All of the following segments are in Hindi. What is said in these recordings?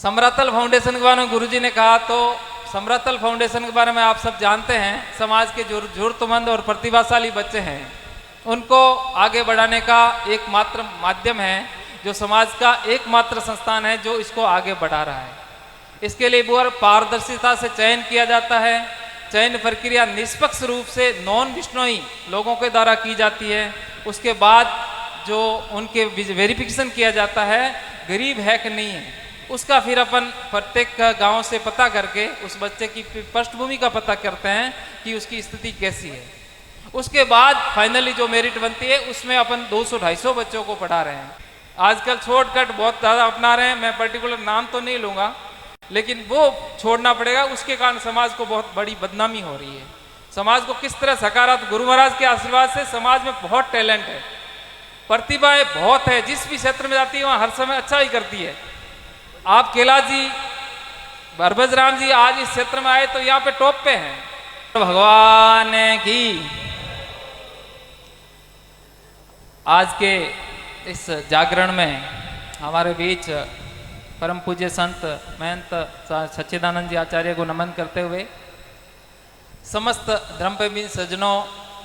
समरातल फाउंडेशन के बारे में गुरुजी ने कहा, तो समरातल फाउंडेशन के बारे में आप सब जानते हैं। समाज के जो जरूरतमंद और प्रतिभाशाली बच्चे हैं उनको आगे बढ़ाने का एकमात्र माध्यम है, जो समाज का एकमात्र संस्थान है जो इसको आगे बढ़ा रहा है। इसके लिए बहुत पारदर्शिता से चयन किया जाता है। चयन प्रक्रिया निष्पक्ष रूप से नॉन बिश्नोई लोगों के द्वारा की जाती है। उसके बाद जो उनके वेरिफिकेशन किया जाता है गरीब है कि नहीं है, उसका फिर अपन प्रत्येक गांव से पता करके उस बच्चे की पृष्ठभूमि का पता करते हैं कि उसकी स्थिति कैसी है। उसके बाद फाइनली जो मेरिट बनती है उसमें अपन 200-250 बच्चों को पढ़ा रहे हैं। आजकल शॉर्टकट बहुत ज़्यादा अपना रहे हैं, मैं पर्टिकुलर नाम तो नहीं लूँगा, लेकिन वो छोड़ना पड़ेगा। उसके कारण समाज को बहुत बड़ी बदनामी हो रही है। समाज को किस तरह सकारात्मक, गुरु महाराज के आशीर्वाद से समाज में बहुत टैलेंट है, प्रतिभाएं बहुत है, जिस भी क्षेत्र में जाती है वहाँ हर समय अच्छा ही करती है। आप केला जी, हरभज राम जी आज इस क्षेत्र में आए तो यहाँ पे टॉप पे हैं। भगवान की आज के इस जागरण में हमारे बीच परम पूज्य संत महंत सच्चिदानंद जी आचार्य को नमन करते हुए समस्त धर्मप्रेमी सज्जनों,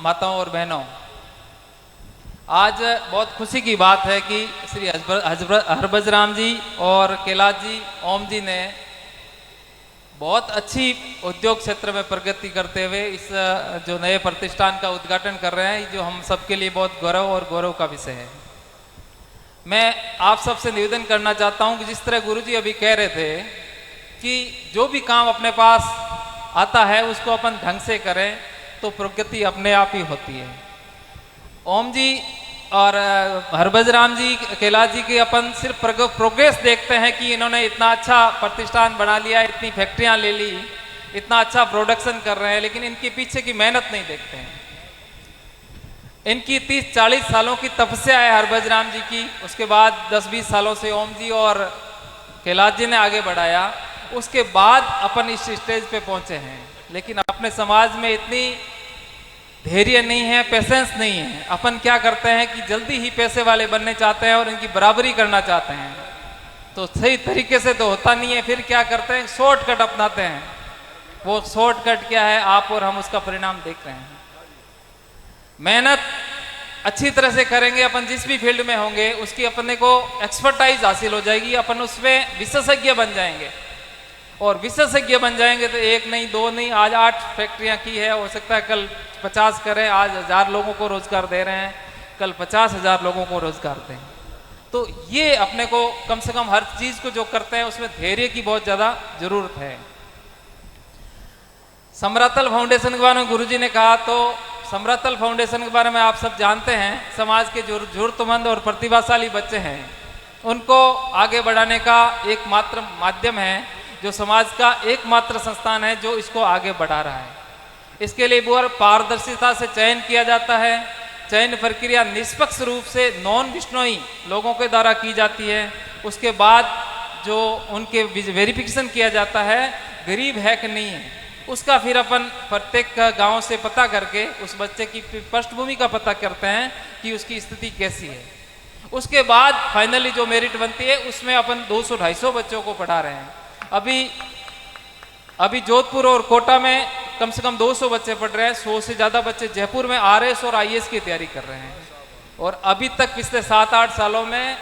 माताओं और बहनों, आज बहुत खुशी की बात है कि श्री हरभज राम जी और कैलाश जी, ओम जी ने बहुत अच्छी उद्योग क्षेत्र में प्रगति करते हुए इस जो नए प्रतिष्ठान का उद्घाटन कर रहे हैं, जो हम सबके लिए बहुत गौरव का विषय है। मैं आप सबसे निवेदन करना चाहता हूं कि जिस तरह गुरुजी अभी कह रहे थे कि जो भी काम अपने पास आता है उसको अपन ढंग से करें तो प्रगति अपने आप ही होती है। ओम जी और हरभज राम जी, कैलाश जी की अपन सिर्फ प्रोग्रेस देखते हैं कि इन्होंने इतना अच्छा प्रतिष्ठान बना लिया, इतनी फैक्ट्रियां ले ली, इतना अच्छा प्रोडक्शन कर रहे हैं, लेकिन इनके पीछे की मेहनत नहीं देखते हैं। इनकी 30-40 सालों की तपस्या है हरभज राम जी की, उसके बाद 10-20 सालों से ओम जी और कैलाश जी ने आगे बढ़ाया, उसके बाद अपन इस स्टेज पे पहुंचे हैं। लेकिन अपने समाज में इतनी धैर्य नहीं है, पेशेंस नहीं है। अपन क्या करते हैं कि जल्दी ही पैसे वाले बनने चाहते हैं और इनकी बराबरी करना चाहते हैं, तो सही तरीके से तो होता नहीं है। फिर क्या करते हैं, शॉर्टकट अपनाते हैं। वो शॉर्टकट क्या है, आप और हम उसका परिणाम देख रहे हैं। मेहनत अच्छी तरह से करेंगे, अपन जिस भी फील्ड में होंगे उसकी अपने को एक्सपर्टाइज हासिल हो जाएगी, अपन उसमें विशेषज्ञ बन जाएंगे। और विशेषज्ञ बन जाएंगे तो 1 नहीं 2 नहीं, आज 8 फैक्ट्रियां की है, हो सकता है कल 50 करें। आज 1000 लोगों को रोजगार दे रहे हैं, कल 50,000 लोगों को रोजगार दें। तो ये अपने को कम से कम हर चीज को जो करते हैं उसमें धैर्य की बहुत ज्यादा जरूरत है। समरातल फाउंडेशन के बारे में गुरुजी ने कहा, तो समरातल फाउंडेशन के बारे में आप सब जानते हैं। समाज के जो जरूरतमंद और प्रतिभाशाली बच्चे हैं उनको आगे बढ़ाने का एकमात्र माध्यम है, जो समाज का एकमात्र संस्थान है जो इसको आगे बढ़ा रहा है। इसके लिए बहुत पारदर्शिता से चयन किया जाता है। चयन प्रक्रिया निष्पक्ष रूप से नॉन बिश्नोई लोगों के द्वारा की जाती है। उसके बाद जो उनके वेरिफिकेशन किया जाता है गरीब है कि नहीं है, उसका फिर अपन प्रत्येक गांव से पता करके उस बच्चे की पृष्ठभूमि का पता करते हैं कि उसकी स्थिति कैसी है। उसके बाद फाइनली जो मेरिट बनती है उसमें अपन 200-250 बच्चों को पढ़ा रहे हैं। अभी जोधपुर और कोटा में कम से कम 200 बच्चे पढ़ रहे हैं। 100 से ज़्यादा बच्चे जयपुर में RS और IAS की तैयारी कर रहे हैं। और अभी तक पिछले 7-8 सालों में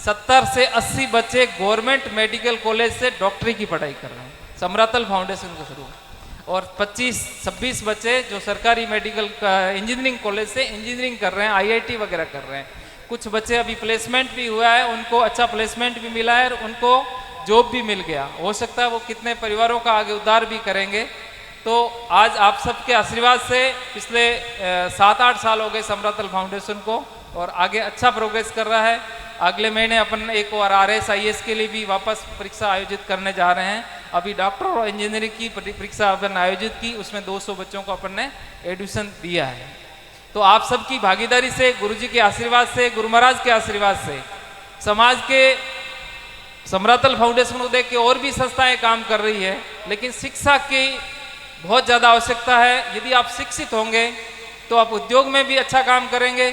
70 से 80 बच्चे गवर्नमेंट मेडिकल कॉलेज से डॉक्टरी की पढ़ाई कर रहे हैं, समरातल फाउंडेशन के थ्रू। और 25-26 बच्चे जो सरकारी मेडिकल इंजीनियरिंग कॉलेज से इंजीनियरिंग कर रहे हैं, IIT वगैरह कर रहे हैं। कुछ बच्चे अभी प्लेसमेंट भी हुआ है, उनको अच्छा प्लेसमेंट भी मिला है और उनको जॉब भी मिल गया। हो सकता है वो कितने परिवारों का आगे उद्धार भी करेंगे। तो आज आप सबके आशीर्वाद से पिछले 7-8 साल हो गए समरातल फाउंडेशन को, और आगे अच्छा प्रोग्रेस कर रहा है। अगले महीने अपन एक और RS IAS के लिए भी वापस परीक्षा आयोजित करने जा रहे हैं। अभी डॉक्टर और इंजीनियरिंग की परीक्षा अपन आयोजित की, उसमें 200 बच्चों को अपन ने एडमिशन दिया है। तो आप सबकी भागीदारी से, गुरुजी के आशीर्वाद से, गुरु महाराज के आशीर्वाद से, समाज के समरातल फाउंडेशन को देख के और भी संस्थाएं काम कर रही है। लेकिन शिक्षा की बहुत ज़्यादा आवश्यकता है। यदि आप शिक्षित होंगे तो आप उद्योग में भी अच्छा काम करेंगे,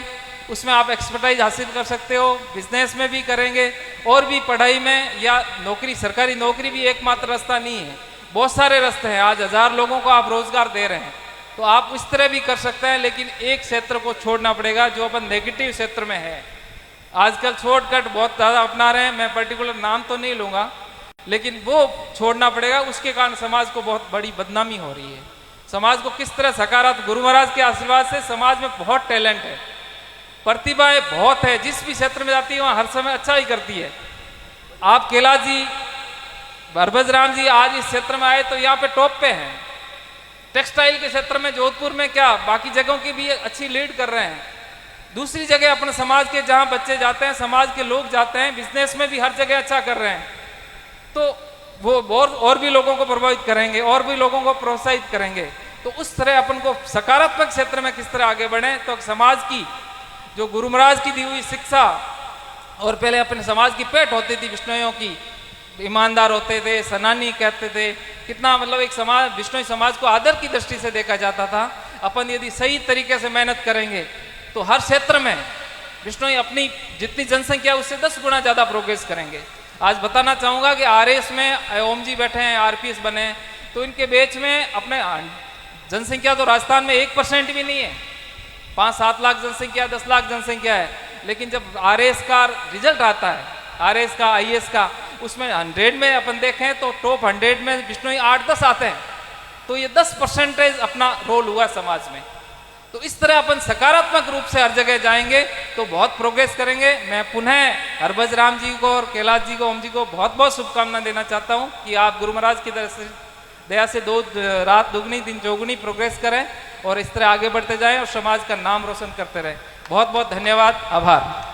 उसमें आप एक्सपर्टाइज हासिल कर सकते हो, बिजनेस में भी करेंगे और भी पढ़ाई में, या नौकरी, सरकारी नौकरी भी एकमात्र रास्ता नहीं है, बहुत सारे रास्ते हैं। आज 1000 लोगों को आप रोजगार दे रहे हैं, तो आप इस तरह भी कर सकते हैं। लेकिन एक क्षेत्र को छोड़ना पड़ेगा जो अपन नेगेटिव क्षेत्र में है। आजकल शॉर्टकट बहुत ज़्यादा अपना रहे हैं, मैं पर्टिकुलर नाम तो नहीं लूँगा, लेकिन वो छोड़ना पड़ेगा। उसके कारण समाज को बहुत बड़ी बदनामी हो रही है। समाज को किस तरह सकारात्मक, गुरु महाराज के आशीर्वाद से समाज में बहुत टैलेंट है, प्रतिभाएं बहुत है, जिस भी क्षेत्र में जाती है वहाँ हर समय अच्छा ही करती है। आप कैलाश जी, हरभज राम जी आज इस क्षेत्र में आए तो यहाँ पे टॉप पे हैं। टेक्सटाइल के क्षेत्र में जोधपुर में क्या, बाकी जगहों की भी अच्छी लीड कर रहे हैं। दूसरी जगह अपने समाज के जहाँ बच्चे जाते हैं, समाज के लोग जाते हैं, बिजनेस में भी हर जगह अच्छा कर रहे हैं, तो वो और भी लोगों को प्रभावित करेंगे और भी लोगों को प्रोत्साहित करेंगे। तो उस तरह अपन को सकारात्मक क्षेत्र में किस तरह आगे बढ़े, तो समाज की जो गुरु महाराज की दी हुई शिक्षा, और पहले अपने समाज की पेट होती थी विष्णुइयों की, ईमानदार होते थे, सनानी कहते थे, कितना मतलब एक समाज, विष्णुई समाज को आदर की दृष्टि से देखा जाता था। अपन यदि सही तरीके से मेहनत करेंगे तो हर क्षेत्र में विष्णुई अपनी जितनी जनसंख्या उससे 10 गुना ज़्यादा प्रोग्रेस करेंगे। आज बताना चाहूँगा कि आरएस में ओम जी बैठे हैं, आरपीएस बने, तो इनके बेच में अपने जनसंख्या तो राजस्थान में 1% भी नहीं है, 5-7 लाख जनसंख्या, 10 लाख जनसंख्या है। लेकिन जब आरएस का रिजल्ट आता है, आरएस का, आईएएस का, उसमें 100 में अपन देखें तो टॉप 100 में विष्णुई 8-10 आते हैं। तो ये 10% अपना रोल हुआ समाज में। तो इस तरह अपन सकारात्मक रूप से हर जगह जाएंगे तो बहुत प्रोग्रेस करेंगे। मैं पुनः हरभज राम जी को और कैलाश जी को, ओम जी को बहुत बहुत शुभकामना देना चाहता हूँ कि आप गुरु महाराज की दया से रात दुगनी दिन चौगुनी प्रोग्रेस करें और इस तरह आगे बढ़ते जाएं और समाज का नाम रोशन करते रहें। बहुत बहुत धन्यवाद, आभार।